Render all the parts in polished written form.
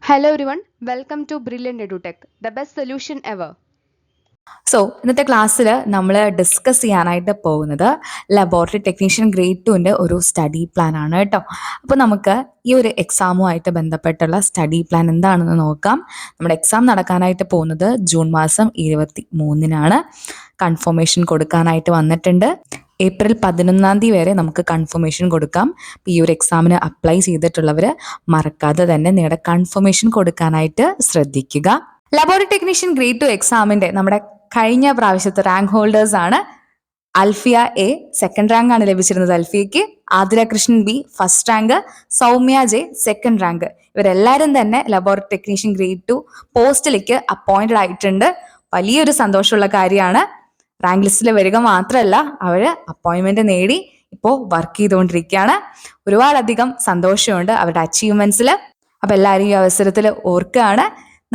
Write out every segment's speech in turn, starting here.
Hello everyone, welcome to Brilliant EduTech, the best solution ever. ഇന്നത്തെ ക്ലാസ്സിൽ നമ്മൾ discuss ചെയ്യാനായിട്ട് പോകുന്നത് ലബോറട്ടറി ടെക്നീഷ്യൻ ഗ്രേഡ് 2ൻ്റെ ഒരു സ്റ്റഡി പ്ലാൻ ആണ് കേട്ടോ. അപ്പോൾ നമുക്ക് ഈ ഒരു എക്സാമുമായിട്ട് ബന്ധപ്പെട്ടുള്ള സ്റ്റഡി പ്ലാൻ എന്താണെന്ന് നോക്കാം. നമ്മുടെ എക്സാം നടക്കാനായിട്ട് പോകുന്നത് ജൂൺ മാസം 23-നാണ്. കൺഫർമേഷൻ കൊടുക്കാനായിട്ട് വന്നിട്ടുണ്ട്. ഏപ്രിൽ 11 വരെ നമുക്ക് കൺഫർമേഷൻ കൊടുക്കാം. ഈ ഒരു എക്സാമിന് അപ്ലൈ ചെയ്തിട്ടുള്ളവർ മറക്കാതെ തന്നെ നിങ്ങളുടെ കൺഫർമേഷൻ കൊടുക്കാനായിട്ട് ശ്രദ്ധിക്കുക. ലബോറട്ടറി ടെക്നീഷ്യൻ ഗ്രേഡ് 2 എക്സാമിൻ്റെ നമ്മുടെ കഴിഞ്ഞ പ്രാവശ്യത്തെ റാങ്ക് ഹോൾഡേഴ്സ് ആണ്. അൽഫിയ എ സെക്കൻഡ് റാങ്ക് ആണ് ലഭിച്ചിരുന്നത് അൽഫിയയ്ക്ക്. Athira Krishnan B first rank, Soumya J second rank. ഇവരെല്ലാവരും തന്നെ ലബോറട്ടറി ടെക്നീഷ്യൻ ഗ്രേഡ് 2 പോസ്റ്റിലേക്ക് അപ്പോയിന്റഡ് ആയിട്ടുണ്ട്. വലിയൊരു സന്തോഷമുള്ള കാര്യമാണ്. റാങ്ക് ലിസ്റ്റിൽ വരിക മാത്രമല്ല, അവർ അപ്പോയിന്റ്മെന്റ് നേടി ഇപ്പോൾ വർക്ക് ചെയ്തുകൊണ്ടിരിക്കുകയാണ്. ഒരുപാടധികം സന്തോഷമുണ്ട് അവരുടെ അച്ചീവ്മെന്റ്സിൽ. അപ്പം എല്ലാവരും ഈ അവസരത്തിൽ ഓർക്കുകയാണ്.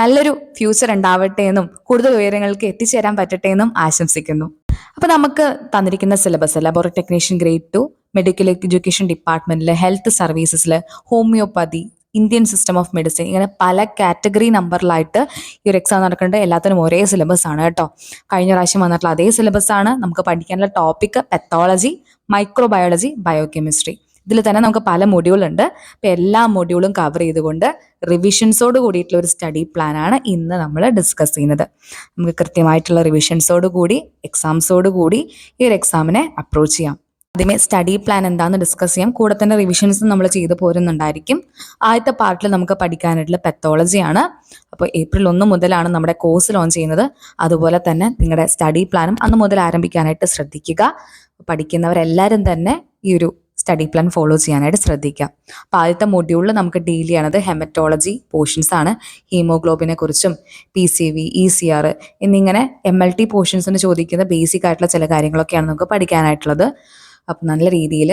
നല്ലൊരു ഫ്യൂച്ചർ ഉണ്ടാവട്ടെ എന്നും കൂടുതൽ ഉയരങ്ങൾക്ക് എത്തിച്ചേരാൻ പറ്റട്ടെ എന്നും ആശംസിക്കുന്നു. അപ്പോൾ നമുക്ക് തന്നിരിക്കുന്ന syllabus laboratory technician grade 2 medical education ഡിപ്പാർട്ട്മെന്റിൽ, ഹെൽത്ത് സർവീസസിൽ, homoeopathy, Indian system of medicine, ഇങ്ങനെ പല കാറ്റഗറി നമ്പറിലായിട്ട് ഈ ഒരു എക്സാം നടക്കേണ്ടത്. എല്ലാത്തിനും ഒരേ സിലബസ് ആണ് കേട്ടോ. കഴിഞ്ഞ പ്രാവശ്യം വന്നിട്ടുള്ള അതേ സിലബസ് ആണ്. നമുക്ക് പഠിക്കാനുള്ള ടോപ്പിക് പെത്തോളജി, മൈക്രോബയോളജി, ബയോകെമിസ്ട്രി. ഇതിൽ തന്നെ നമുക്ക് പല മൊഡ്യൂൾ ഉണ്ട്. അപ്പം എല്ലാ മൊഡ്യൂളും കവർ ചെയ്തുകൊണ്ട് റിവിഷൻസോട് കൂടിയിട്ടുള്ള ഒരു സ്റ്റഡി പ്ലാൻ ആണ് ഇന്ന് നമ്മൾ ഡിസ്കസ് ചെയ്യുന്നത്. നമുക്ക് കൃത്യമായിട്ടുള്ള റിവിഷൻസോട് കൂടി എക്സാംസോട് കൂടി ഈ ഒരു എക്സാമിനെ അപ്രോച്ച് ചെയ്യാം. ആദ്യമേ സ്റ്റഡി പ്ലാൻ എന്താണെന്ന് ഡിസ്കസ് ചെയ്യാം. കൂടെ തന്നെ റിവിഷൻസ് നമ്മൾ ചെയ്തു പോരുന്നുണ്ടായിരിക്കും. ആദ്യത്തെ പാർട്ടിൽ നമുക്ക് പഠിക്കാനായിട്ടുള്ള പെത്തോളജിയാണ്. അപ്പോൾ ഏപ്രിൽ 1 മുതലാണ് നമ്മുടെ കോഴ്സ് ലോഞ്ച് ചെയ്യുന്നത്. അതുപോലെ തന്നെ നിങ്ങളുടെ സ്റ്റഡി പ്ലാനും അന്ന് മുതൽ ആരംഭിക്കാനായിട്ട് ശ്രദ്ധിക്കുക. പഠിക്കുന്നവരെല്ലാവരും തന്നെ ഈ ഒരു സ്റ്റഡി പ്ലാൻ ഫോളോ ചെയ്യാനായിട്ട് ശ്രദ്ധിക്കാം. അപ്പോൾ ആദ്യത്തെ മൊഡ്യൂളിൽ നമുക്ക് ഡീൽ ചെയ്യണത് ഹെമറ്റോളജി പോർഷൻസ് ആണ്. ഹീമോഗ്ലോബിനെ കുറിച്ചും PCV, ECR എന്നിങ്ങനെ MLT പോർഷൻസിന് ചോദിക്കുന്ന ബേസിക് ആയിട്ടുള്ള ചില കാര്യങ്ങളൊക്കെയാണ് നമുക്ക് പഠിക്കാനായിട്ടുള്ളത്. അപ്പം നല്ല രീതിയിൽ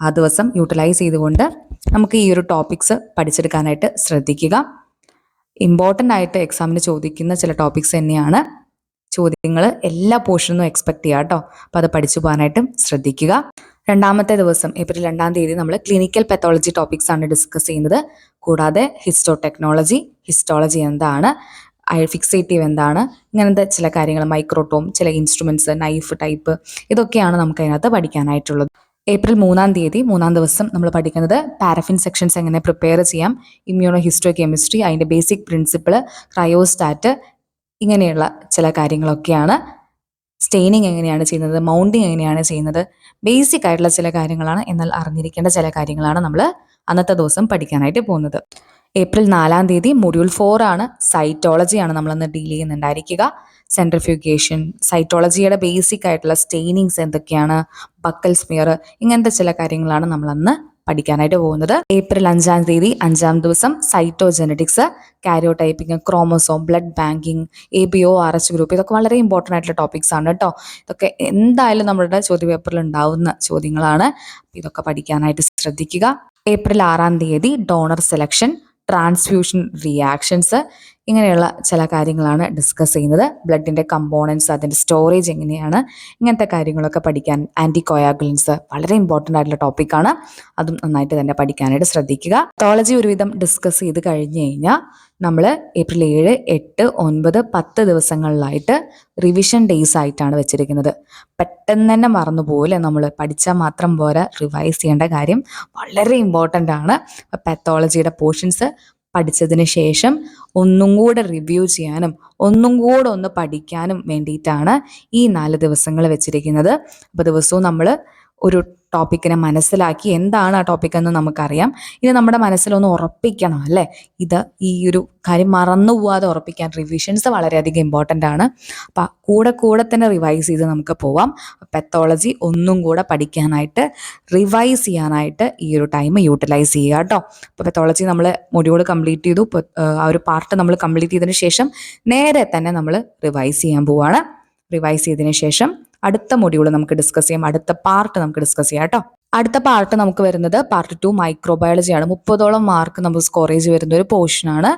ആ ദിവസം യൂട്ടിലൈസ് ചെയ്തുകൊണ്ട് നമുക്ക് ഈ ഒരു ടോപ്പിക്സ് പഠിച്ചെടുക്കാനായിട്ട് ശ്രദ്ധിക്കുക. ഇമ്പോർട്ടൻ്റ് ആയിട്ട് എക്സാമിന് ചോദിക്കുന്ന ചില ടോപ്പിക്സ് തന്നെയാണ്. ചോദ്യങ്ങൾ എല്ലാ പോർഷനും എക്സ്പെക്ട് ചെയ്യുക കേട്ടോ. അപ്പോൾ അത് പഠിച്ചു പോകാനായിട്ടും ശ്രദ്ധിക്കുക. രണ്ടാമത്തെ ദിവസം ഏപ്രിൽ 2 നമ്മൾ ക്ലിനിക്കൽ പെത്തോളജി ടോപ്പിക്സ് ആണ് ഡിസ്കസ് ചെയ്യുന്നത്. കൂടാതെ ഹിസ്റ്റോടെക്നോളജി, ഹിസ്റ്റോളജി എന്താണ്, ഫിക്സേറ്റീവ് എന്താണ്, ഇങ്ങനത്തെ ചില കാര്യങ്ങൾ, മൈക്രോട്ടോം, ചില ഇൻസ്ട്രുമെന്റ്സ്, നൈഫ് ടൈപ്പ്, ഇതൊക്കെയാണ് നമുക്ക് അതിനകത്ത് പഠിക്കാനായിട്ടുള്ളത്. ഏപ്രിൽ 3 ദിവസം നമ്മൾ പഠിക്കുന്നത് പാരഫിൻ സെക്ഷൻസ് എങ്ങനെ പ്രിപ്പയർ ചെയ്യാം, ഇമ്മ്യൂണോ ഹിസ്റ്റോ കെമിസ്ട്രി, അതിൻ്റെ ബേസിക് പ്രിൻസിപ്പിൾ, ക്രയോസ്റ്റാറ്റ്, ഇങ്ങനെയുള്ള ചില കാര്യങ്ങളൊക്കെയാണ്. സ്റ്റെയിനിങ് എങ്ങനെയാണ് ചെയ്യുന്നത്, മൗണ്ടിങ് എങ്ങനെയാണ് ചെയ്യുന്നത്, ബേസിക് ആയിട്ടുള്ള ചില കാര്യങ്ങളാണ്. എന്നാൽ അറിഞ്ഞിരിക്കേണ്ട ചില കാര്യങ്ങളാണ് നമ്മൾ അന്നത്തെ ദിവസം പഠിക്കാനായിട്ട് പോകുന്നത്. ഏപ്രിൽ 4 മൊഡ്യൂൾ 4 ആണ്. സൈറ്റോളജിയാണ് നമ്മളന്ന് ഡീൽ ചെയ്യുന്നുണ്ടായിരിക്കുക. സെൻട്രിഫ്യൂഗേഷൻ, സൈറ്റോളജിയുടെ ബേസിക് ആയിട്ടുള്ള സ്റ്റെയിനിങ്സ് എന്തൊക്കെയാണ്, ബക്കൽ സ്മിയർ, ഇങ്ങനത്തെ ചില കാര്യങ്ങളാണ് നമ്മളന്ന് പഠിക്കാനായിട്ട് പോകുന്നത്. ഏപ്രിൽ 5 ദിവസം cytogenetics, karyotyping, chromosome, blood banking, ABO, RH group, ഇതൊക്കെ വളരെ ഇമ്പോർട്ടൻ്റ് ആയിട്ടുള്ള ടോപ്പിക്സ് ആണ് കേട്ടോ. ഇതൊക്കെ എന്തായാലും നമ്മുടെ ചോദ്യപേപ്പറിൽ ഉണ്ടാവുന്ന ചോദ്യങ്ങളാണ്. ഇതൊക്കെ പഠിക്കാനായിട്ട് ശ്രദ്ധിക്കുക. April 6 donor selection, transfusion reactions, ഇങ്ങനെയുള്ള ചില കാര്യങ്ങളാണ് ഡിസ്കസ് ചെയ്യുന്നത്. ബ്ലഡിൻ്റെ കമ്പോണൻസ്, അതിൻ്റെ സ്റ്റോറേജ് എങ്ങനെയാണ്, ഇങ്ങനത്തെ കാര്യങ്ങളൊക്കെ പഠിക്കാൻ. ആൻറ്റികോയാഗുലൻസ് വളരെ ഇമ്പോർട്ടൻ്റ് ആയിട്ടുള്ള ടോപ്പിക്കാണ്. അതും നന്നായിട്ട് തന്നെ പഠിക്കാനായിട്ട് ശ്രദ്ധിക്കുക. പെത്തോളജി ഒരുവിധം ഡിസ്കസ് ചെയ്ത് കഴിഞ്ഞ് കഴിഞ്ഞാൽ നമ്മൾ ഏപ്രിൽ 7, 8, 9, 10 ദിവസങ്ങളിലായിട്ട് റിവിഷൻ ഡേയ്സ് ആയിട്ടാണ് വെച്ചിരിക്കുന്നത്. പെട്ടെന്ന് തന്നെ മറന്നുപോലെ, നമ്മൾ പഠിച്ചാൽ മാത്രം പോരാ, റിവൈസ് ചെയ്യേണ്ട കാര്യം വളരെ ഇമ്പോർട്ടൻ്റ് ആണ്. പെത്തോളജിയുടെ പോർഷൻസ് പഠിച്ചതിന് ശേഷം ഒന്നും കൂടെ റിവ്യൂ ചെയ്യാനും ഒന്നും കൂടെ ഒന്ന് പഠിക്കാനും വേണ്ടിയിട്ടാണ് ഈ 4 ദിവസങ്ങൾ വെച്ചിരിക്കുന്നത്. അപ്പോൾ ദിവസവും നമ്മൾ ഒരു ടോപ്പിക്കിനെ മനസ്സിലാക്കി എന്താണ് ആ ടോപ്പിക് എന്ന് നമുക്കറിയാം. ഇത് നമ്മുടെ മനസ്സിലൊന്ന് ഉറപ്പിക്കണം അല്ലേ. ഇത് ഈ ഒരു കാര്യം മറന്നു പോവാതെ ഉറപ്പിക്കാൻ റിവിഷൻസ് വളരെയധികം ഇമ്പോർട്ടൻ്റ് ആണ്. അപ്പം കൂടെ തന്നെ റിവൈസ് ചെയ്ത് നമുക്ക് പോവാം. പെത്തോളജി ഒന്നും കൂടെ പഠിക്കാനായിട്ട്, റിവൈസ് ചെയ്യാനായിട്ട് ഈ ഒരു ടൈം യൂട്ടിലൈസ് ചെയ്യുക കേട്ടോ. അപ്പോൾ പെത്തോളജി നമ്മൾ മൊഡ്യൂൾ കംപ്ലീറ്റ് ചെയ്തു. ആ ഒരു പാർട്ട് നമ്മൾ കംപ്ലീറ്റ് ചെയ്തതിന് ശേഷം നേരെ തന്നെ നമ്മൾ റിവൈസ് ചെയ്യാൻ പോവാണ്. റിവൈസ് ചെയ്തതിന് ശേഷം അടുത്ത മൊഡ്യൂൾ നമുക്ക് ഡിസ്കസ് ചെയ്യാം. അടുത്ത പാർട്ട് നമുക്ക് ഡിസ്കസ് ചെയ്യാം കേട്ടോ. അടുത്ത പാർട്ട് നമുക്ക് വരുന്നത് പാർട്ട് 2 മൈക്രോബയോളജിയാണ്. 30ഓളം മാർക്ക് നമുക്ക് സ്കോറേജ് വരുന്ന ഒരു പോർഷനാണ്.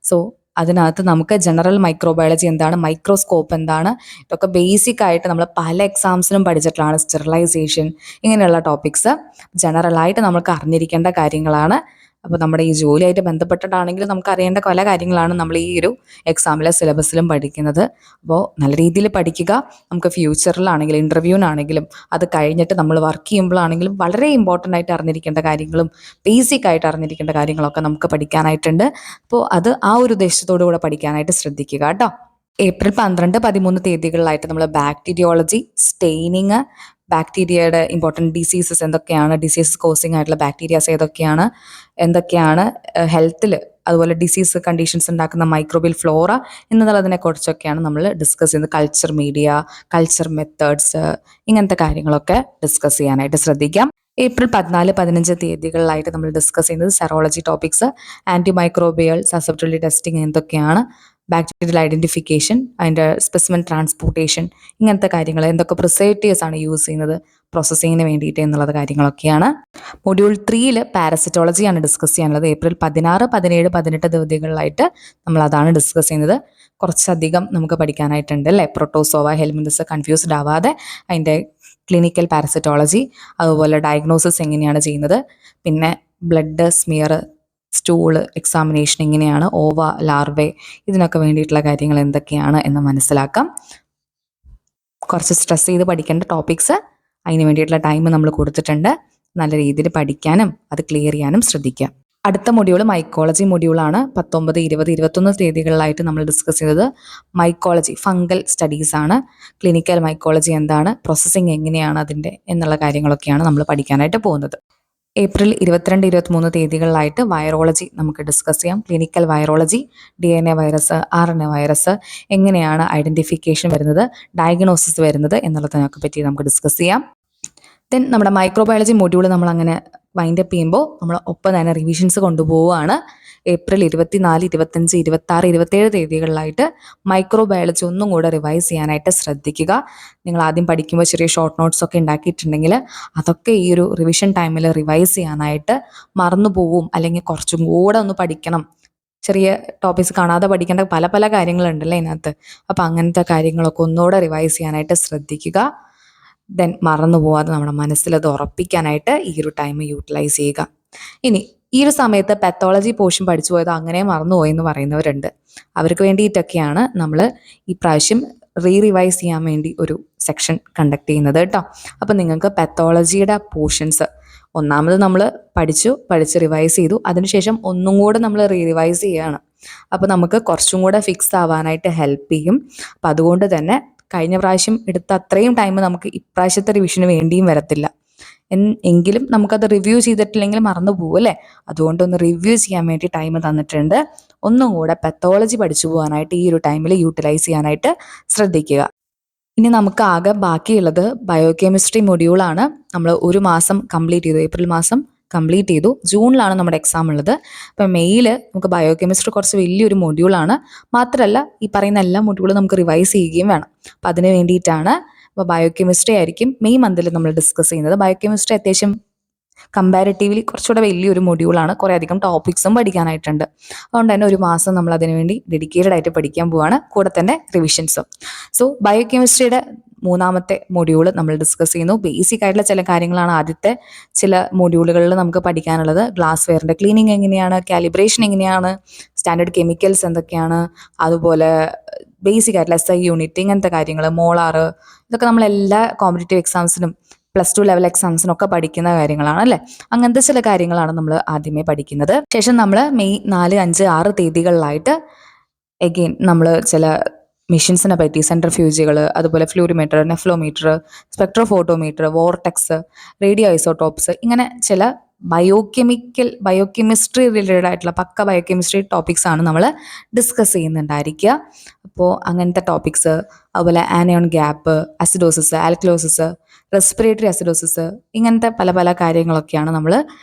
സോ അതിനകത്ത് നമുക്ക് ജനറൽ മൈക്രോബയോളജി എന്താണ്, മൈക്രോസ്കോപ്പ് എന്താണ്, ഇതൊക്കെ ബേസിക് ആയിട്ട് നമ്മൾ പല എക്സാംസിനും പഠിച്ചിട്ടുള്ളതാണ്. സ്റ്റെറിലൈസേഷൻ, ഇങ്ങനെയുള്ള ടോപ്പിക്സ് ജനറലായിട്ട് നമുക്ക് അറിഞ്ഞിരിക്കേണ്ട കാര്യങ്ങളാണ്. അപ്പോൾ നമ്മുടെ ഈ ജോലിയായിട്ട് ബന്ധപ്പെട്ടിട്ടാണെങ്കിലും നമുക്ക് അറിയേണ്ട പല കാര്യങ്ങളാണ് നമ്മൾ ഈ ഒരു എക്സാമിലെ സിലബസിലും പഠിക്കുന്നത്. അപ്പോൾ നല്ല രീതിയിൽ പഠിക്കുക. നമുക്ക് ഫ്യൂച്ചറിലാണെങ്കിലും ഇൻ്റർവ്യൂവിനാണെങ്കിലും അത് കഴിഞ്ഞിട്ട് നമ്മൾ വർക്ക് ചെയ്യുമ്പോഴാണെങ്കിലും വളരെ ഇമ്പോർട്ടൻ്റ് ആയിട്ട് അറിഞ്ഞിരിക്കേണ്ട കാര്യങ്ങളും ബേസിക് ആയിട്ട് അറിഞ്ഞിരിക്കേണ്ട കാര്യങ്ങളൊക്കെ നമുക്ക് പഠിക്കാനായിട്ടുണ്ട്. അപ്പോൾ അത് ആ ഒരു ഉദ്ദേശത്തോടു കൂടെ പഠിക്കാനായിട്ട് ശ്രദ്ധിക്കുക കേട്ടോ. ഏപ്രിൽ 12, 13 തീയതികളിലായിട്ട് നമ്മൾ ബാക്ടീരിയോളജി, സ്റ്റെയിനിങ്, ബാക്ടീരിയയുടെ ഇമ്പോർട്ടൻറ്റ് ഡിസീസസ് എന്തൊക്കെയാണ്, ഡിസീസസ് കോസിങ് ആയിട്ടുള്ള ബാക്ടീരിയാസ് എന്തൊക്കെയാണ് ഹെൽത്തിൽ, അതുപോലെ ഡിസീസ് കണ്ടീഷൻസ് ഉണ്ടാക്കുന്ന മൈക്രോബിയൽ ഫ്ലോറ എന്നുള്ളതിനെ കുറിച്ചൊക്കെയാണ് നമ്മൾ ഡിസ്കസ് ചെയ്യുന്നത്. കൾച്ചർ മീഡിയ, കൾച്ചർ മെത്തേഡ്സ്, ഇങ്ങനത്തെ കാര്യങ്ങളൊക്കെ ഡിസ്കസ് ചെയ്യാനായിട്ട് ശ്രദ്ധിക്കാം. ഏപ്രിൽ 14, 15 തീയതികളിലായിട്ട് നമ്മൾ ഡിസ്കസ് ചെയ്യുന്നത് serology topics, antimicrobial susceptibility testing എന്തൊക്കെയാണ്, ബാക്ടീരിയൽ ഐഡൻറ്റിഫിക്കേഷൻ, അതിൻ്റെ സ്പെസിമെൻ ട്രാൻസ്പോർട്ടേഷൻ, ഇങ്ങനത്തെ കാര്യങ്ങൾ, എന്തൊക്കെ പ്രിസർവേറ്റീവ്സ് ആണ് യൂസ് ചെയ്യുന്നത് പ്രോസസ്സിങ്ങിന് വേണ്ടിയിട്ട് എന്നുള്ളത് കാര്യങ്ങളൊക്കെയാണ്. മൊഡ്യൂൾ 3 പാരസിറ്റോളജിയാണ് ഡിസ്കസ് ചെയ്യാനുള്ളത്. ഏപ്രിൽ 16, 17, 18 തീയതികളിലായിട്ട് നമ്മൾ അതാണ് ഡിസ്കസ് ചെയ്യുന്നത്. കുറച്ചധികം നമുക്ക് പഠിക്കാനായിട്ടുണ്ട് അല്ലേ. പ്രോട്ടോസോവ, ഹെൽമിന്തസ് കൺഫ്യൂസ്ഡ് ആവാതെ അതിൻ്റെ ക്ലിനിക്കൽ പാരസിറ്റോളജി, അതുപോലെ ഡയഗ്നോസിസ് എങ്ങനെയാണ് ചെയ്യുന്നത്, പിന്നെ ബ്ലഡ് സ്മിയർ, സ്റ്റൂള് എക്സാമിനേഷൻ എങ്ങനെയാണ്, ഓവ, ലാർവേ, ഇതിനൊക്കെ വേണ്ടിയിട്ടുള്ള കാര്യങ്ങൾ എന്തൊക്കെയാണ് എന്ന് മനസ്സിലാക്കാം. കുറച്ച് സ്ട്രെസ് ചെയ്ത് പഠിക്കേണ്ട ടോപ്പിക്സ്, അതിന് വേണ്ടിയിട്ടുള്ള ടൈം നമ്മൾ കൊടുത്തിട്ടുണ്ട്. നല്ല രീതിയിൽ പഠിക്കാനും അത് ക്ലിയർ ചെയ്യാനും ശ്രദ്ധിക്കുക. അടുത്ത മൊഡ്യൂൾ മൈക്കോളജി മൊഡ്യൂളാണ്. 19, 20, 21 തീയതികളിലായിട്ട് നമ്മൾ ഡിസ്കസ് ചെയ്തത് മൈക്കോളജി, ഫംഗൽ സ്റ്റഡീസ് ആണ്. ക്ലിനിക്കൽ മൈക്കോളജി എന്താണ്, പ്രോസസ്സിങ് എങ്ങനെയാണ് അതിൻ്റെ എന്നുള്ള കാര്യങ്ങളൊക്കെയാണ് നമ്മൾ പഠിക്കാനായിട്ട് പോകുന്നത്. ഏപ്രിൽ 22, 23 തീയതികളിലായിട്ട് വൈറോളജി നമുക്ക് ഡിസ്കസ് ചെയ്യാം. Clinical virology, DNA virus, RNA virus, എങ്ങനെയാണ് ഐഡൻറ്റിഫിക്കേഷൻ വരുന്നത്, ഡയഗ്നോസിസ് വരുന്നത് എന്നുള്ളതിനൊക്കെ പറ്റി നമുക്ക് ഡിസ്കസ് ചെയ്യാം. ദെൻ നമ്മുടെ മൈക്രോബയോളജി മൊഡ്യൂൾ നമ്മൾ അങ്ങനെ വൈൻഡപ്പ് ചെയ്യുമ്പോൾ നമ്മൾ ഒപ്പം തന്നെ റിവിഷൻസ് കൊണ്ടുപോവുകയാണ്. ഏപ്രിൽ 24, 25, 26, 27 തീയതികളിലായിട്ട് മൈക്രോബയോളജി ഒന്നും കൂടെ റിവൈസ് ചെയ്യാനായിട്ട് ശ്രദ്ധിക്കുക. നിങ്ങൾ ആദ്യം പഠിക്കുമ്പോൾ ചെറിയ ഷോർട്ട് നോട്ട്സ് ഒക്കെ ഉണ്ടാക്കിയിട്ടുണ്ടെങ്കിൽ അതൊക്കെ ഈ ഒരു റിവിഷൻ ടൈമിൽ റിവൈസ് ചെയ്യാനായിട്ട് മറന്നു പോവും, അല്ലെങ്കിൽ കുറച്ചും കൂടെ ഒന്ന് പഠിക്കണം. ചെറിയ ടോപ്പിക്സ് കാണാതെ പഠിക്കേണ്ട പല പല കാര്യങ്ങളുണ്ടല്ലേ ഇതിനകത്ത്. അപ്പം അങ്ങനത്തെ കാര്യങ്ങളൊക്കെ ഒന്നുകൂടെ റിവൈസ് ചെയ്യാനായിട്ട് ശ്രദ്ധിക്കുക. ദെൻ മറന്നു പോവാതെ നമ്മുടെ മനസ്സിൽ അത് ഉറപ്പിക്കാനായിട്ട് ഈ ഒരു ടൈം യൂട്ടിലൈസ് ചെയ്യുക. ഇനി ഈ ഒരു സമയത്ത് പാത്തോളജി പോർഷൻ പഠിച്ചു പോയത് അങ്ങനെ മറന്നുപോയെന്ന് പറയുന്നവരുണ്ട്. അവർക്ക് വേണ്ടിയിട്ടൊക്കെയാണ് നമ്മൾ ഈ പ്രാവശ്യം റിവൈസ് ചെയ്യാൻ വേണ്ടി ഒരു സെക്ഷൻ കണ്ടക്ട് ചെയ്യുന്നത് കേട്ടോ. അപ്പം നിങ്ങൾക്ക് പാത്തോളജിയുടെ പോർഷൻസ് ഒന്നാമത് നമ്മൾ പഠിച്ച് റിവൈസ് ചെയ്തു, അതിനുശേഷം ഒന്നും കൂടെ നമ്മൾ റിവൈസ് ചെയ്യുകയാണ്. അപ്പോൾ നമുക്ക് കുറച്ചും കൂടെ ഫിക്സ് ആവാനായിട്ട് ഹെൽപ്പ് ചെയ്യും. അപ്പം അതുകൊണ്ട് തന്നെ കഴിഞ്ഞ പ്രാവശ്യം എടുത്ത അത്രയും ടൈം നമുക്ക് ഇപ്രാവശ്യത്തെ റിവിഷന് വേണ്ടിയും വരത്തില്ല. എങ്കിലും നമുക്കത് റിവ്യൂ ചെയ്തിട്ടില്ലെങ്കിൽ മറന്നു പോകും അല്ലേ. അതുകൊണ്ടൊന്ന് റിവ്യൂ ചെയ്യാൻ വേണ്ടി ടൈം തന്നിട്ടുണ്ട്. ഒന്നും കൂടെ പാത്തോളജി പഠിച്ചു പോകാനായിട്ട് ഈ ഒരു ടൈമിൽ യൂട്ടിലൈസ് ചെയ്യാനായിട്ട് ശ്രദ്ധിക്കുക. ഇനി നമുക്ക് ആകെ ബാക്കിയുള്ളത് ബയോകെമിസ്ട്രി മൊഡ്യൂളാണ്. നമ്മൾ ഒരു മാസം കംപ്ലീറ്റ് ചെയ്തു, ഏപ്രിൽ മാസം കംപ്ലീറ്റ് ചെയ്തു. ജൂണിലാണ് നമ്മുടെ എക്സാം ഉള്ളത്. അപ്പം മെയ്യിൽ നമുക്ക് ബയോകെമിസ്ട്രി കുറച്ച് വലിയൊരു മൊഡ്യൂളാണ്. മാത്രമല്ല ഈ പറയുന്ന എല്ലാ മൊഡ്യൂളും നമുക്ക് റിവൈസ് ചെയ്യുകയും വേണം. അപ്പം അതിന് വേണ്ടിയിട്ടാണ്. അപ്പോൾ ബയോകെമിസ്ട്രി ആയിരിക്കും മെയ് മന്തിൽ നമ്മൾ ഡിസ്കസ് ചെയ്യുന്നത്. ബയോകെമിസ്ട്രി അത്യാവശ്യം കമ്പാരിറ്റീവ്ലി കുറച്ചുകൂടെ വലിയൊരു മൊഡ്യൂളാണ്. കുറേ അധികം ടോപ്പിക്സും പഠിക്കാനായിട്ടുണ്ട്. അതുകൊണ്ട് തന്നെ ഒരു മാസം നമ്മൾ അതിനു വേണ്ടി ഡെഡിക്കേറ്റഡ് ആയിട്ട് പഠിക്കാൻ പോവാണ്, കൂടെ തന്നെ റിവിഷൻസും. സോ ബയോകെമിസ്ട്രിയുടെ 3ാമത്തെ മൊഡ്യൂൾ നമ്മൾ ഡിസ്കസ് ചെയ്യുന്നു. ബേസിക് ആയിട്ടുള്ള ചില കാര്യങ്ങളാണ് ആദ്യത്തെ ചില മൊഡ്യൂളുകളിൽ നമുക്ക് പഠിക്കാനുള്ളത്. ഗ്ലാസ് വെയറിൻ്റെ ക്ലീനിങ് എങ്ങനെയാണ്, കാലിബ്രേഷൻ എങ്ങനെയാണ്, സ്റ്റാൻഡേർഡ് കെമിക്കൽസ് എന്തൊക്കെയാണ്, അതുപോലെ ബേസിക് ആയിട്ടുള്ള SI യൂണിറ്റ്, ഇങ്ങനത്തെ കാര്യങ്ങൾ, മോളാറ്, ഇതൊക്കെ നമ്മൾ എല്ലാ കോമ്പറ്റേറ്റീവ് എക്സാംസിനും +2 ലെവൽ എക്സാംസിനൊക്കെ പഠിക്കുന്ന കാര്യങ്ങളാണ് അല്ലേ. അങ്ങനത്തെ ചില കാര്യങ്ങളാണ് നമ്മൾ ആദ്യമേ പഠിക്കുന്നത്. ശേഷം നമ്മൾ മെയ് 4, 5, 6 തീയതികളിലായിട്ട് എഗെയിൻ നമ്മൾ ചില മെഷീൻസിനെ പറ്റി, സെൻട്രിഫ്യൂജുകൾ, അതുപോലെ fluorimeter, നെഫ്ലോമീറ്റർ, spectrophotometer, vortex, radio isotopes, ഇങ്ങനെ ചില ബയോകെമിസ്ട്രി റിലേറ്റഡ് ആയിട്ടുള്ള പക്ക ബയോകെമിസ്ട്രി ടോപ്പിക്സ് ആണ് നമ്മൾ ഡിസ്കസ് ചെയ്യുന്നുണ്ടായിരിക്കുക. അപ്പോൾ അങ്ങനത്തെ ടോപ്പിക്സ്, അതുപോലെ anion gap, acidosis, alkalosis, respiratory acidosis, ഇങ്ങനത്തെ പല പല കാര്യങ്ങളൊക്കെയാണ് നമ്മൾ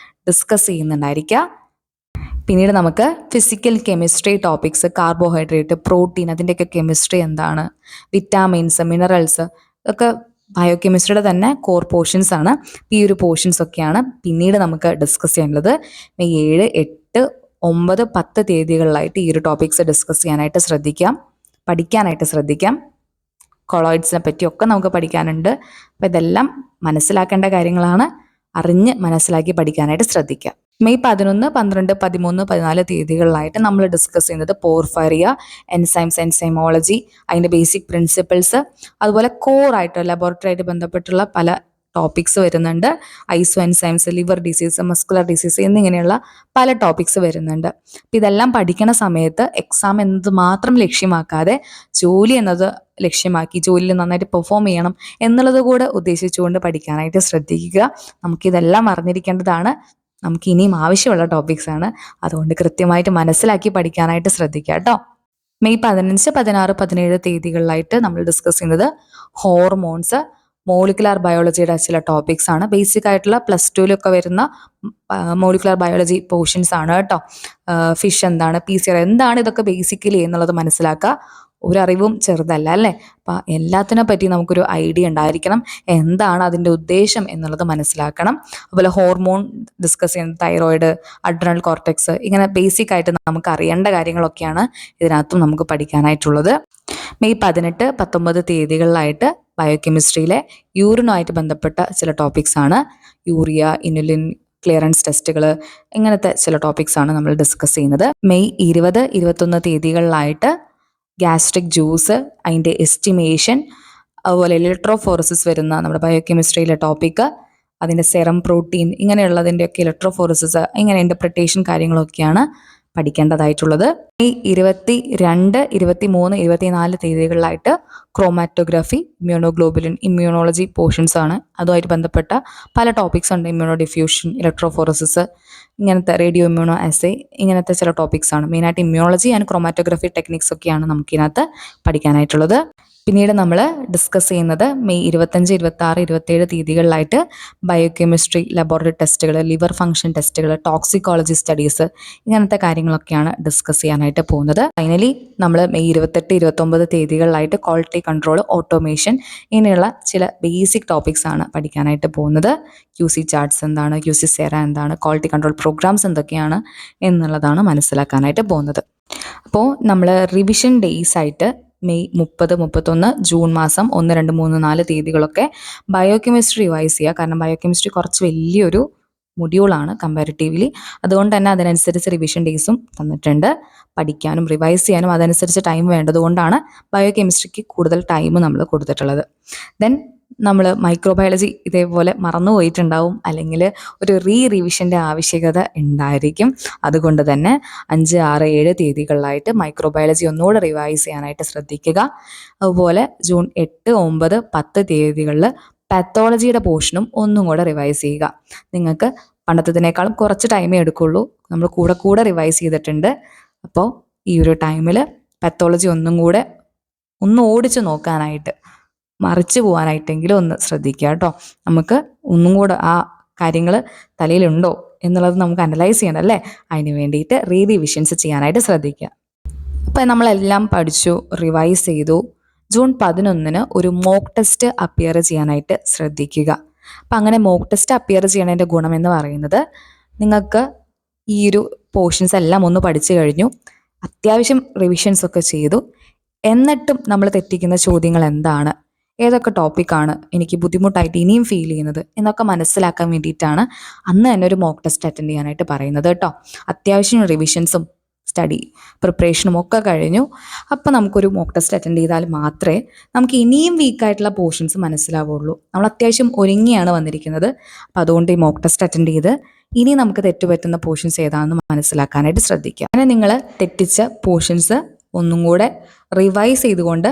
ഡിസ്കസ് ചെയ്യുന്നുണ്ടായിരിക്കുക. പിന്നീട് നമുക്ക് physical chemistry topics, carbohydrate, protein, അതിൻ്റെയൊക്കെ കെമിസ്ട്രി എന്താണ്, വിറ്റാമിൻസ്, മിനറൽസ്, ഇതൊക്കെ ബയോകെമിസ്ട്രിയുടെ തന്നെ കോർ പോർഷൻസ് ആണ്. ഈ ഒരു പോർഷൻസ് ഒക്കെയാണ് പിന്നീട് നമുക്ക് ഡിസ്കസ് ചെയ്യാനുള്ളത്. മെയ് 7, 8, 9, 10 തീയതികളിലായിട്ട് ഈ ഒരു ടോപ്പിക്സ് ഡിസ്കസ് ചെയ്യാനായിട്ട് പഠിക്കാനായിട്ട് ശ്രദ്ധിക്കാം. കൊളോയിഡ്സിനെ പറ്റിയൊക്കെ നമുക്ക് പഠിക്കാനുണ്ട്. അപ്പോൾ ഇതെല്ലാം മനസ്സിലാക്കേണ്ട കാര്യങ്ങളാണ്. അറിഞ്ഞ് മനസ്സിലാക്കി പഠിക്കാനായിട്ട് ശ്രദ്ധിക്കാം. മെയ് 11, 12, 13, 14 തീയതികളിലായിട്ട് നമ്മൾ ഡിസ്കസ് ചെയ്യുന്നത് പോർഫൈറിയ, എൻസൈംസ്, എൻസൈമോളജി, അതിൻ്റെ ബേസിക് പ്രിൻസിപ്പിൾസ്, അതുപോലെ കോർ ആയിട്ട് ലബോറട്ടറി ആയിട്ട് ബന്ധപ്പെട്ടുള്ള പല ടോപ്പിക്സ് വരുന്നുണ്ട്. Isoenzymes, liver disease, muscular disease എന്നിങ്ങനെയുള്ള പല ടോപ്പിക്സ് വരുന്നുണ്ട്. അപ്പം ഇതെല്ലാം പഠിക്കുന്ന സമയത്ത് എക്സാം എന്നത് മാത്രം ലക്ഷ്യമാക്കാതെ ജോലി എന്നത് ലക്ഷ്യമാക്കി ജോലിയിൽ നന്നായിട്ട് പെർഫോം ചെയ്യണം എന്നുള്ളത് കൂടെ ഉദ്ദേശിച്ചുകൊണ്ട് പഠിക്കാനായിട്ട് ശ്രദ്ധിക്കുക. നമുക്കിതെല്ലാം അറിഞ്ഞിരിക്കേണ്ടതാണ്. നമുക്ക് ഇനിയും ആവശ്യമുള്ള ടോപ്പിക്സ് ആണ്. അതുകൊണ്ട് കൃത്യമായിട്ട് മനസ്സിലാക്കി പഠിക്കാനായിട്ട് ശ്രദ്ധിക്കുക കേട്ടോ. മെയ് 15, 16, 17 തീയതികളിലായിട്ട് നമ്മൾ ഡിസ്കസ് ചെയ്യുന്നത് ഹോർമോൺസ്, മോളിക്കുലാർ ബയോളജിയുടെ ചില ടോപ്പിക്സ് ആണ്. ബേസിക് ആയിട്ടുള്ള +2 വരുന്ന മോളിക്കുലാർ ബയോളജി പോർഷൻസ് ആണ് കേട്ടോ. ഫിഷ് എന്താണ്, PCR എന്താണ്, ഇതൊക്കെ ബേസിക്കലി എന്നുള്ളത് മനസ്സിലാക്കുക. ഒരറിവും ചെറുതല്ല അല്ലേ. അപ്പം എല്ലാത്തിനെ പറ്റി നമുക്കൊരു ഐഡിയ ഉണ്ടായിരിക്കണം. എന്താണ് അതിൻ്റെ ഉദ്ദേശം എന്നുള്ളത് മനസ്സിലാക്കണം. അതുപോലെ ഹോർമോൺ ഡിസ്കസ് ചെയ്യുന്നത് തൈറോയിഡ്, അഡ്രിനൽ കോർട്ടെക്സ്, ഇങ്ങനെ ബേസിക് ആയിട്ട് നമുക്ക് അറിയേണ്ട കാര്യങ്ങളൊക്കെയാണ് ഇതിനകത്തും നമുക്ക് പഠിക്കാനായിട്ടുള്ളത്. മെയ് 18, 19 തീയതികളിലായിട്ട് ബയോകെമിസ്ട്രിയിലെ യൂറിനുമായിട്ട് ബന്ധപ്പെട്ട ചില ടോപ്പിക്സ് ആണ്. യൂറിയ, ഇനുലിൻ ക്ലിയറൻസ് ടെസ്റ്റുകൾ, ഇങ്ങനത്തെ ചില ടോപ്പിക്സ് ആണ് നമ്മൾ ഡിസ്കസ് ചെയ്യുന്നത്. മെയ് 20, 21 തീയതികളിലായിട്ട് ഗ്യാസ്ട്രിക് ജ്യൂസ്, അതിൻ്റെ എസ്റ്റിമേഷൻ, അതുപോലെ ഇലക്ട്രോഫോറസിസ് വരുന്ന നമ്മുടെ ബയോകെമിസ്ട്രിയിലെ ടോപ്പിക്ക്, അതിൻ്റെ സെറം പ്രോട്ടീൻ, ഇങ്ങനെയുള്ളതിൻ്റെയൊക്കെ ഇലക്ട്രോഫോറസിസ്, ഇങ്ങനെ ഇൻ്റർപ്രിട്ടേഷൻ കാര്യങ്ങളൊക്കെയാണ് പഠിക്കേണ്ടതായിട്ടുള്ളത്. മെയ് 22, 23, 24 തീയതികളിലായിട്ട് ക്രോമാറ്റോഗ്രഫി, ഇമ്മ്യൂണോഗ്ലോബുലിൻ, ഇമ്മ്യൂണോളജി പോർഷൻസ് ആണ്. അതുമായിട്ട് ബന്ധപ്പെട്ട പല ടോപ്പിക്സ് ഉണ്ട്. ഇമ്മ്യൂണോ ഡിഫ്യൂഷൻ, ഇലക്ട്രോഫോറസിസ്, ഇങ്ങനത്തെ റേഡിയോ ഇമ്മ്യൂണോ അസേ, ഇങ്ങനത്തെ ചില ടോപ്പിക്സ് ആണ്. മെയിനായിട്ട് ഇമ്മ്യൂണോളജി ആൻഡ് ക്രോമാറ്റോഗ്രഫി ടെക്നിക്സ് ഒക്കെയാണ് നമുക്കിതിനകത്ത് പഠിക്കാനായിട്ടുള്ളത്. പിന്നീട് നമ്മൾ ഡിസ്കസ് ചെയ്യുന്നത് മെയ് 25, 26, 27 തീയതികളിലായിട്ട് ബയോകെമിസ്ട്രി ലബോറട്ടറി ടെസ്റ്റുകൾ, ലിവർ ഫംഗ്ഷൻ ടെസ്റ്റുകൾ, ടോക്സിക്കോളജി സ്റ്റഡീസ്, ഇങ്ങനത്തെ കാര്യങ്ങളൊക്കെയാണ് ഡിസ്കസ് ചെയ്യാനായിട്ട് പോകുന്നത്. ഫൈനലി നമ്മൾ മെയ് 28, 29 തീയതികളിലായിട്ട് ക്വാളിറ്റി കൺട്രോൾ, ഓട്ടോമേഷൻ, ഇങ്ങനെയുള്ള ചില ബേസിക് ടോപ്പിക്സ് ആണ് പഠിക്കാനായിട്ട് പോകുന്നത്. QC ചാർട്ട്സ് എന്താണ്, QC സെറ എന്താണ്, ക്വാളിറ്റി കൺട്രോൾ പ്രോഗ്രാംസ് എന്തൊക്കെയാണ് എന്നുള്ളതാണ് മനസ്സിലാക്കാനായിട്ട് പോകുന്നത്. അപ്പോൾ നമ്മൾ റിവിഷൻ ഡേയ്സ് ആയിട്ട് മെയ് 30, 31, ജൂൺ മാസം 1, 2, 3, 4 തീയതികളൊക്കെ ബയോകെമിസ്ട്രി റിവൈസ് ചെയ്യുക. കാരണം ബയോകെമിസ്ട്രി കുറച്ച് വലിയൊരു മൊഡ്യൂളാണ് കമ്പാരിറ്റീവ്ലി. അതുകൊണ്ട് തന്നെ അതിനനുസരിച്ച് റിവിഷൻ ഡേയ്സും തന്നിട്ടുണ്ട്. പഠിക്കാനും റിവൈസ് ചെയ്യാനും അതനുസരിച്ച് ടൈം വേണ്ടതുകൊണ്ടാണ് ബയോകെമിസ്ട്രിക്ക് കൂടുതൽ ടൈം നമ്മൾ കൊടുത്തിട്ടുള്ളത്. ദെൻ നമ്മൾ മൈക്രോബയോളജി ഇതേപോലെ മറന്നു പോയിട്ടുണ്ടാവും, അല്ലെങ്കിൽ ഒരു റിവിഷൻ്റെ ആവശ്യകത ഉണ്ടായിരിക്കും. അതുകൊണ്ട് തന്നെ 5, 6, 7 തീയതികളിലായിട്ട് മൈക്രോബയോളജി ഒന്നുകൂടെ റിവൈസ് ചെയ്യാനായിട്ട് ശ്രദ്ധിക്കുക. അതുപോലെ ജൂൺ 8, 9, 10 തീയതികളിൽ പാത്തോളജിയുടെ പോർഷനും ഒന്നും കൂടെ റിവൈസ് ചെയ്യുക. നിങ്ങൾക്ക് പണ്ടത്തതിനേക്കാളും കുറച്ച് ടൈമേ എടുക്കുള്ളൂ. നമ്മൾ കൂടെ റിവൈസ് ചെയ്തിട്ടുണ്ട്. അപ്പോൾ ഈ ഒരു ടൈമിൽ പാത്തോളജി ഒന്ന് ഓടിച്ച് നോക്കാനായിട്ട്, മറിച്ച് പോകാനായിട്ടെങ്കിലും ഒന്ന് ശ്രദ്ധിക്കുക കേട്ടോ. നമുക്ക് ഒന്നും കൂടെ ആ കാര്യങ്ങൾ തലയിലുണ്ടോ എന്നുള്ളത് നമുക്ക് അനലൈസ് ചെയ്യണം അല്ലേ. അതിന് വേണ്ടിയിട്ട് റിവിഷൻസ് ചെയ്യാനായിട്ട് ശ്രദ്ധിക്കുക. അപ്പം നമ്മളെല്ലാം പഠിച്ചു, റിവൈസ് ചെയ്തു. ജൂൺ 11 ഒരു മോക്ക് ടെസ്റ്റ് അപ്പിയർ ചെയ്യാനായിട്ട് ശ്രദ്ധിക്കുക. അപ്പം അങ്ങനെ മോക്ക് ടെസ്റ്റ് അപ്പിയർ ചെയ്യണതിൻ്റെ ഗുണം എന്ന് പറയുന്നത്, നിങ്ങൾക്ക് ഈ ഒരു പോർഷൻസ് എല്ലാം ഒന്ന് പഠിച്ചു കഴിഞ്ഞു, അത്യാവശ്യം റിവിഷൻസ് ഒക്കെ ചെയ്തു, എന്നിട്ടും നമ്മൾ തെറ്റിക്കുന്ന ചോദ്യങ്ങൾ എന്താണ്, ഏതൊക്കെ ടോപ്പിക്കാണ് എനിക്ക് ബുദ്ധിമുട്ടായിട്ട് ഇനിയും ഫീൽ ചെയ്യുന്നത് എന്നൊക്കെ മനസ്സിലാക്കാൻ വേണ്ടിയിട്ടാണ് അന്ന് തന്നെ ഒരു മോക്ക് ടെസ്റ്റ് അറ്റൻഡ് ചെയ്യാനായിട്ട് പറയുന്നത് കേട്ടോ. അത്യാവശ്യം റിവിഷൻസും സ്റ്റഡി പ്രിപ്പറേഷനും ഒക്കെ കഴിഞ്ഞു. അപ്പോൾ നമുക്കൊരു മോക്ക് ടെസ്റ്റ് അറ്റൻഡ് ചെയ്താൽ മാത്രമേ നമുക്ക് ഇനിയും വീക്കായിട്ടുള്ള പോർഷൻസ് മനസ്സിലാവുള്ളൂ. നമ്മൾ അത്യാവശ്യം ഒരുങ്ങിയാണ് വന്നിരിക്കുന്നത്. അപ്പോൾ അതുകൊണ്ട് ഈ മോക്ക് ടെസ്റ്റ് അറ്റൻഡ് ചെയ്ത് ഇനി നമുക്ക് തെറ്റുപറ്റുന്ന പോർഷൻസ് ഏതാണെന്ന് മനസ്സിലാക്കാനായിട്ട് ശ്രദ്ധിക്കുക. അങ്ങനെ നിങ്ങൾ തെറ്റിച്ച പോർഷൻസ് ഒന്നും കൂടെ റിവൈസ് ചെയ്തുകൊണ്ട്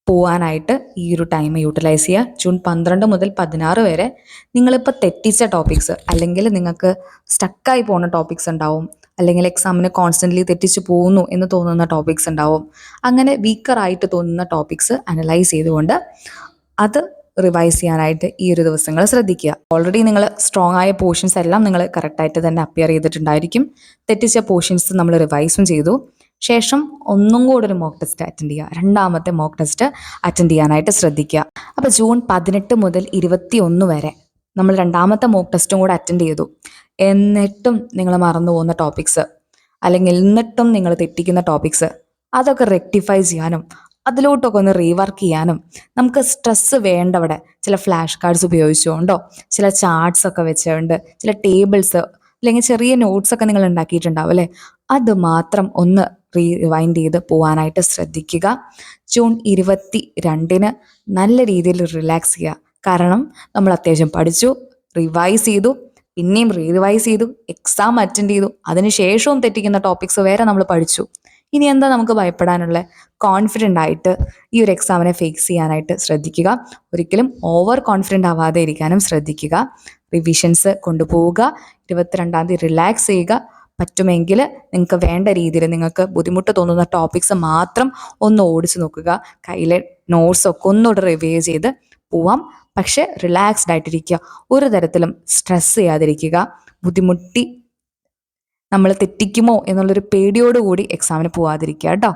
പോകാനായിട്ട് ഈ ഒരു ടൈം യൂട്ടിലൈസ് ചെയ്യുക. ജൂൺ 12 മുതൽ 16 വരെ നിങ്ങളിപ്പോൾ തെറ്റിച്ച ടോപ്പിക്സ്, അല്ലെങ്കിൽ നിങ്ങൾക്ക് സ്റ്റക്കായി പോകുന്ന ടോപ്പിക്സ് ഉണ്ടാവും, അല്ലെങ്കിൽ എക്സാമിന് കോൺസ്റ്റൻ്റ്ലി തെറ്റിച്ച് പോകുന്നു എന്ന് തോന്നുന്ന ടോപ്പിക്സ് ഉണ്ടാവും. അങ്ങനെ വീക്കറായിട്ട് തോന്നുന്ന ടോപ്പിക്സ് അനലൈസ് ചെയ്തുകൊണ്ട് അത് റിവൈസ് ചെയ്യാനായിട്ട് ഈ ഒരു ദിവസങ്ങൾ ശ്രദ്ധിക്കുക. ഓൾറെഡി നിങ്ങൾ സ്ട്രോങ് ആയ പോർഷൻസ് എല്ലാം നിങ്ങൾ കറക്റ്റായിട്ട് തന്നെ അപ്പിയർ ചെയ്തിട്ടുണ്ടായിരിക്കും. തെറ്റിച്ച പോർഷൻസ് നമ്മൾ റിവൈസും ചെയ്തു. ശേഷം ഒന്നും കൂടെ ഒരു മോക്ക് ടെസ്റ്റ് അറ്റൻഡ് ചെയ്യുക, രണ്ടാമത്തെ മോക്ക് ടെസ്റ്റ് അറ്റൻഡ് ചെയ്യാനായിട്ട് ശ്രദ്ധിക്കുക. അപ്പോൾ ജൂൺ 18 മുതൽ 21 വരെ നമ്മൾ രണ്ടാമത്തെ മോക്ക് ടെസ്റ്റും കൂടെ അറ്റൻഡ് ചെയ്തു. എന്നിട്ടും നിങ്ങൾ മറന്നു പോകുന്ന ടോപ്പിക്സ്, അല്ലെങ്കിൽ എന്നിട്ടും നിങ്ങൾ തെറ്റിക്കുന്ന ടോപ്പിക്സ്, അതൊക്കെ റെക്ടിഫൈ ചെയ്യാനും അതിലോട്ടൊക്കെ ഒന്ന് റീവർക്ക് ചെയ്യാനും നമുക്ക് സ്ട്രെസ്സ് വേണ്ടവിടെ ചില ഫ്ലാഷ് കാർഡ്സ് ഉപയോഗിച്ചുകൊണ്ടോ, ചില ചാർട്ട്സ് ഒക്കെ വെച്ചുകൊണ്ട്, ചില ടേബിൾസ് അല്ലെങ്കിൽ ചെറിയ നോട്ട്സ് ഒക്കെ നിങ്ങൾ ഉണ്ടാക്കിയിട്ടുണ്ടാവും അല്ലേ, അത് മാത്രം ഒന്ന് റിവൈൻഡ് ചെയ്ത് പോകാനായിട്ട് ശ്രദ്ധിക്കുക. ജൂൺ 22 നല്ല രീതിയിൽ റിലാക്സ് ചെയ്യുക. കാരണം നമ്മൾ അത്യാവശ്യം പഠിച്ചു, റിവൈസ് ചെയ്തു, പിന്നെയും റിവൈസ് ചെയ്തു, എക്സാം അറ്റൻഡ് ചെയ്തു, അതിനുശേഷവും തെറ്റിക്കുന്ന ടോപ്പിക്സ് വേറെ നമ്മൾ പഠിച്ചു. ഇനി എന്താ നമുക്ക് ഭയപ്പെടാനുള്ള? കോൺഫിഡൻ്റ് ആയിട്ട് ഈ ഒരു എക്സാമിനെ ഫേസ് ചെയ്യാനായിട്ട് ശ്രദ്ധിക്കുക. ഒരിക്കലും ഓവർ കോൺഫിഡൻ്റ് ആവാതെ ഇരിക്കാനും ശ്രദ്ധിക്കുക. റിവിഷൻസ് കൊണ്ടുപോവുക. 22 റിലാക്സ് ചെയ്യുക. പറ്റുമെങ്കിൽ നിങ്ങൾക്ക് വേണ്ട രീതിയിൽ നിങ്ങൾക്ക് ബുദ്ധിമുട്ട് തോന്നുന്ന ടോപ്പിക്സ് മാത്രം ഒന്ന് ഓടിച്ചു നോക്കുക. കയ്യിലെ നോട്ട്സൊക്കെ ഒന്നുകൂടെ റിവൈവ് ചെയ്ത് പോവാം. പക്ഷെ റിലാക്സ്ഡ് ആയിട്ടിരിക്കുക. ഒരു തരത്തിലും സ്ട്രെസ് ചെയ്യാതിരിക്കുക. ബുദ്ധിമുട്ടി നമ്മൾ തെറ്റിക്കുമോ എന്നുള്ളൊരു പേടിയോടുകൂടി എക്സാമിന് പോവാതിരിക്കുക കേട്ടോ.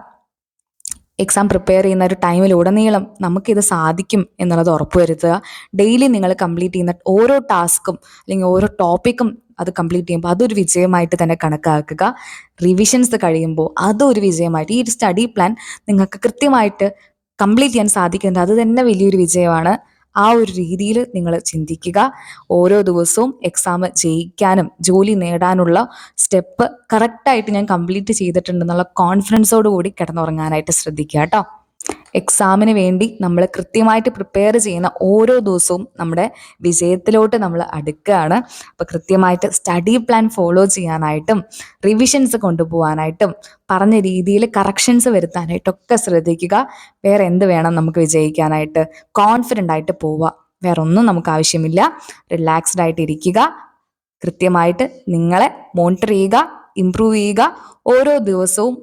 എക്സാം പ്രിപ്പയർ ചെയ്യുന്ന ഒരു ടൈമിലുടനീളം നമുക്കിത് സാധിക്കും എന്നുള്ളത് ഉറപ്പുവരുത്തുക. ഡെയിലി നിങ്ങൾ കംപ്ലീറ്റ് ചെയ്യുന്ന ഓരോ ടാസ്കും അല്ലെങ്കിൽ ഓരോ ടോപ്പിക്കും അത് കംപ്ലീറ്റ് ചെയ്യുമ്പോൾ അതൊരു വിജയമായിട്ട് തന്നെ കണക്കാക്കുക. റിവിഷൻസ് കഴിയുമ്പോൾ അതൊരു വിജയമായിട്ട്, ഈ ഒരു സ്റ്റഡി പ്ലാൻ നിങ്ങൾക്ക് കൃത്യമായിട്ട് കംപ്ലീറ്റ് ചെയ്യാൻ സാധിക്കുന്നത് അത് തന്നെ വലിയൊരു വിജയമാണ്. ആ ഒരു രീതിയിൽ നിങ്ങൾ ചിന്തിക്കുക. ഓരോ ദിവസവും എക്സാം ജയിക്കാനും ജോലി നേടാനുള്ള സ്റ്റെപ്പ് കറക്റ്റായിട്ട് ഞാൻ കംപ്ലീറ്റ് ചെയ്തിട്ടുണ്ടെന്നുള്ള കോൺഫിഡൻസോട് കൂടി കിടന്നുറങ്ങാനായിട്ട് ശ്രദ്ധിക്കുക കേട്ടോ. എക്സാമിന് വേണ്ടി നമ്മൾ കൃത്യമായിട്ട് പ്രിപ്പയർ ചെയ്യുന്ന ഓരോ ദിവസവും നമ്മുടെ വിജയത്തിലോട്ട് നമ്മൾ അടുക്കുകയാണ്. അപ്പോൾ കൃത്യമായിട്ട് സ്റ്റഡി പ്ലാൻ ഫോളോ ചെയ്യാനായിട്ടും റിവിഷൻസ് കൊണ്ടുപോകാനായിട്ടും പറഞ്ഞ രീതിയിൽ കറക്ഷൻസ് വരുത്താനായിട്ടൊക്കെ ശ്രദ്ധിക്കുക. വേറെ എന്ത് വേണം നമുക്ക് വിജയിക്കാനായിട്ട്? കോൺഫിഡൻ്റ് ആയിട്ട് പോവുക. വേറെ ഒന്നും നമുക്ക് ആവശ്യമില്ല. റിലാക്സ്ഡ് ആയിട്ട് ഇരിക്കുക. കൃത്യമായിട്ട് നിങ്ങളെ മോണിറ്റർ ചെയ്യുക, ഇംപ്രൂവ് ചെയ്യുക. ഓരോ ദിവസവും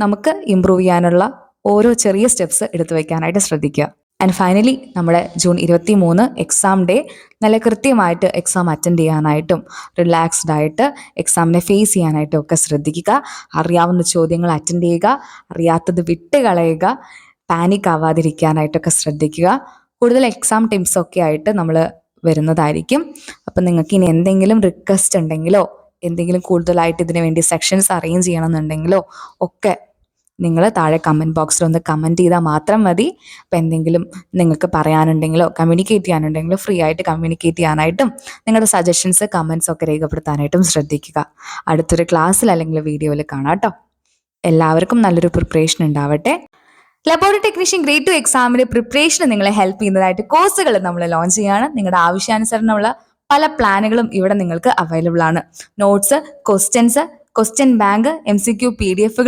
നമുക്ക് ഇംപ്രൂവ് ചെയ്യാനുള്ള ഓരോ ചെറിയ സ്റ്റെപ്സ് എടുത്തു വയ്ക്കാനായിട്ട് ശ്രദ്ധിക്കുക. ആൻഡ് ഫൈനലി നമ്മുടെ ജൂൺ 23 എക്സാം ഡേ നല്ല കൃത്യമായിട്ട് എക്സാം അറ്റൻഡ് ചെയ്യാനായിട്ടും റിലാക്സ്ഡ് ആയിട്ട് എക്സാമിനെ ഫേസ് ചെയ്യാനായിട്ടും ഒക്കെ ശ്രദ്ധിക്കുക. അറിയാവുന്ന ചോദ്യങ്ങൾ അറ്റൻഡ് ചെയ്യുക, അറിയാത്തത് വിട്ട് കളയുക, പാനിക് ആവാതിരിക്കാനായിട്ടൊക്കെ ശ്രദ്ധിക്കുക. കൂടുതൽ എക്സാം ടിപ്സൊക്കെ ആയിട്ട് നമ്മൾ വരുന്നതായിരിക്കും. അപ്പം നിങ്ങൾക്ക് ഇനി എന്തെങ്കിലും റിക്വസ്റ്റ് ഉണ്ടെങ്കിലോ എന്തെങ്കിലും കൂടുതലായിട്ട് ഇതിനു വേണ്ടി സെക്ഷൻസ് അറേഞ്ച് ചെയ്യണമെന്നുണ്ടെങ്കിലോ ഒക്കെ നിങ്ങൾ താഴെ കമൻറ്റ് ബോക്സിൽ ഒന്ന് കമൻറ്റ് ചെയ്താൽ മാത്രം മതി. അപ്പോൾ എന്തെങ്കിലും നിങ്ങൾക്ക് പറയാനുണ്ടെങ്കിലോ കമ്മ്യൂണിക്കേറ്റ് ചെയ്യാനുണ്ടെങ്കിലോ ഫ്രീ ആയിട്ട് കമ്മ്യൂണിക്കേറ്റ് ചെയ്യാനായിട്ടും നിങ്ങളുടെ സജഷൻസ് കമൻറ്റ്സ് ഒക്കെ രേഖപ്പെടുത്താനായിട്ടും ശ്രദ്ധിക്കുക. അടുത്തൊരു ക്ലാസ്സിൽ അല്ലെങ്കിൽ വീഡിയോയിൽ കാണാം കേട്ടോ. എല്ലാവർക്കും നല്ലൊരു പ്രിപ്പറേഷൻ ഉണ്ടാവട്ടെ. ലബോറട്ടറി ടെക്നീഷ്യൻ ഗ്രേഡ് 2 എക്സാമിന്റെ പ്രിപ്പറേഷന് നിങ്ങളെ ഹെൽപ്പ് ചെയ്യുന്നതായിട്ട് കോഴ്സുകൾ നമ്മൾ ലോഞ്ച് ചെയ്യാണ്. നിങ്ങളുടെ ആവശ്യാനുസരണമുള്ള പല പ്ലാനുകളും ഇവിടെ നിങ്ങൾക്ക് അവൈലബിൾ ആണ്. Notes, questions, question bank, MCQ PDF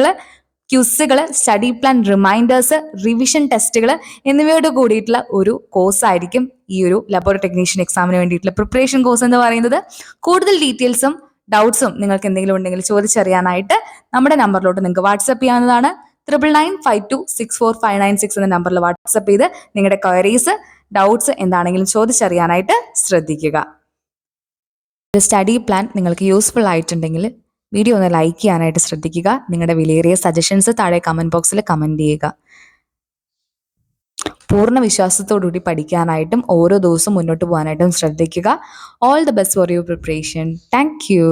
ക്യൂസുകൾ, സ്റ്റഡി പ്ലാൻ, റിമൈൻഡേഴ്സ്, റിവിഷൻ ടെസ്റ്റുകൾ എന്നിവയോട് കൂടിയിട്ടുള്ള ഒരു കോഴ്സായിരിക്കും ഈ ഒരു ലബോറട്ടറി ടെക്നീഷ്യൻ എക്സാമിന് വേണ്ടിയിട്ടുള്ള പ്രിപ്പറേഷൻ കോഴ്സ് എന്ന് പറയുന്നത്. കൂടുതൽ ഡീറ്റെയിൽസും ഡൗട്ട്സും നിങ്ങൾക്ക് എന്തെങ്കിലും ഉണ്ടെങ്കിൽ ചോദിച്ചറിയാനായിട്ട് നമ്മുടെ നമ്പറിലോട്ട് നിങ്ങൾക്ക് വാട്സപ്പ് ചെയ്യാവുന്നതാണ്. 9995264596 എന്ന നമ്പറിൽ വാട്സപ്പ് ചെയ്ത് നിങ്ങളുടെ ക്വയറീസ്, ഡൗട്ട്സ് എന്താണെങ്കിലും ചോദിച്ചറിയാനായിട്ട് ശ്രദ്ധിക്കുക. സ്റ്റഡി പ്ലാൻ നിങ്ങൾക്ക് യൂസ്ഫുൾ ആയിട്ടുണ്ടെങ്കിൽ വീഡിയോ ഒന്ന് ലൈക്ക് ചെയ്യാനായിട്ട് ശ്രദ്ധിക്കുക. നിങ്ങളുടെ വിലയേറിയ സജഷൻസ് താഴെ കമൻറ്റ് ബോക്സിൽ കമൻറ്റ് ചെയ്യുക. പൂർണ്ണ വിശ്വാസത്തോടുകൂടി പഠിക്കാനായിട്ടും ഓരോ ദിവസവും മുന്നോട്ട് പോകാനായിട്ടും ശ്രദ്ധിക്കുക. All the best for your preparation. Thank you.